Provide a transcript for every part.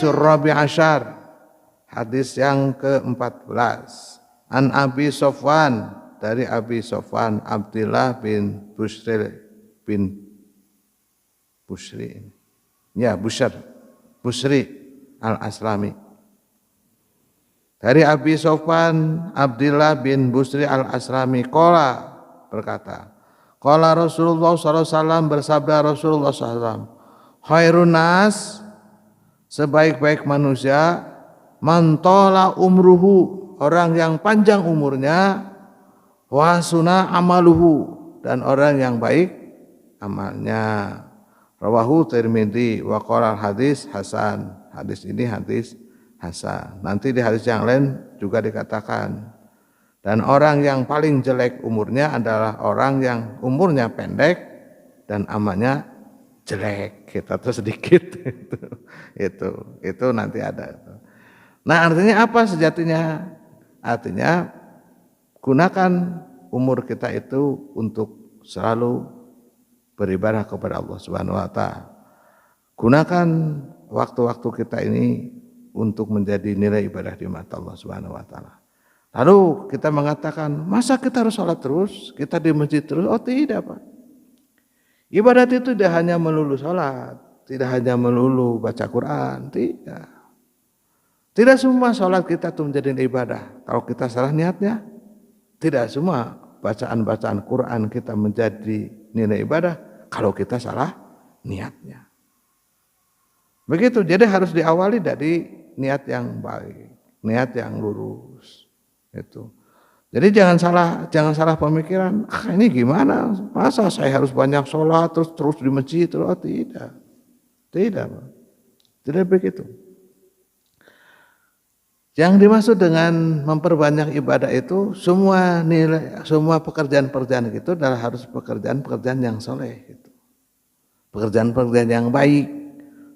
Al-haditsur rabi' asyar, hadis yang ke-14. An Abi Sofwan, dari Abi Sofwan Abdullah bin Busri Al-Aslami. Dari Abi Sofwan Abdullah bin Busri Al-Aslami qala, berkata, qala Rasulullah sallallahu alaihi wasallam, bersabda Rasulullah sallallahu alaihi wasallam, khairun nas, sebaik-baik manusia, man tala umruhu, orang yang panjang umurnya, wa sunah amaluhu, dan orang yang baik amalnya. Rawahu Tirmidzi wa qala hadis hasan. Hadis ini hadis hasan. Nanti di hadis yang lain juga dikatakan, dan orang yang paling jelek umurnya adalah orang yang umurnya pendek dan amalnya jelek. Kita tuh sedikit itu nanti ada. Nah, artinya apa sejatinya? Artinya gunakan umur kita itu untuk selalu beribadah kepada Allah Subhanahu wa taala. Gunakan waktu-waktu kita ini untuk menjadi nilai ibadah di mata Allah Subhanahu wa taala. Lalu kita mengatakan, masa kita harus sholat terus? Kita di masjid terus? Oh tidak, Pak. Ibadat itu tidak hanya melulu sholat, tidak hanya melulu baca Quran, tidak. Tidak semua sholat kita itu menjadi ibadah. Kalau kita salah niatnya, tidak semua bacaan-bacaan Quran kita menjadi nilai ibadah kalau kita salah niatnya. Begitu, jadi harus diawali dari niat yang baik, niat yang lurus. Itu. Jadi jangan salah pemikiran. Ini gimana? Masa saya harus banyak sholat terus di masjid? Oh, tidak, Pak. Tidak begitu. Yang dimaksud dengan memperbanyak ibadah itu semua pekerjaan-pekerjaan itu adalah harus pekerjaan-pekerjaan yang soleh. Gitu. Pekerjaan-pekerjaan yang baik,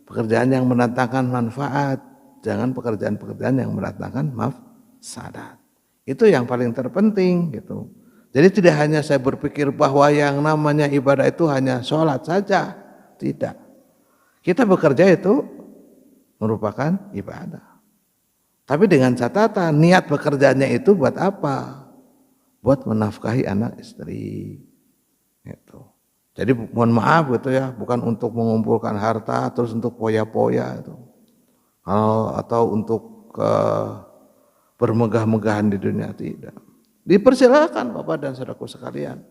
pekerjaan yang mendatangkan manfaat, jangan pekerjaan-pekerjaan yang mendatangkan mafsadat. Itu yang paling terpenting gitu. Jadi tidak hanya saya berpikir bahwa yang namanya ibadah itu hanya sholat saja, tidak. Kita bekerja itu merupakan ibadah. Tapi dengan catatan niat bekerjanya itu buat apa? Buat menafkahi anak istri. Gitu. Jadi mohon maaf gitu ya, bukan untuk mengumpulkan harta terus untuk poya-poya itu. Atau untuk bermegah-megahan di dunia, tidak. Dipersilakan Bapak dan saudaraku sekalian.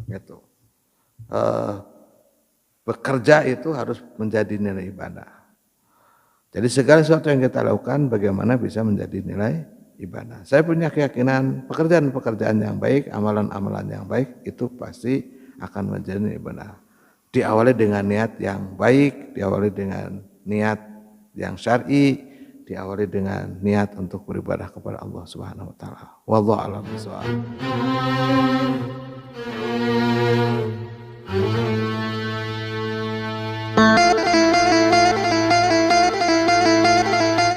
Gitu. Bekerja itu harus menjadi nilai ibadah. Jadi segala sesuatu yang kita lakukan bagaimana bisa menjadi nilai ibadah. Saya punya keyakinan pekerjaan-pekerjaan yang baik, amalan-amalan yang baik itu pasti akan menjadi nilai ibadah. Diawali dengan niat yang baik, diawali dengan niat yang syar'i, diawali dengan niat untuk beribadah kepada Allah Subhanahu wa taala. Wallahu a'lam bishawab.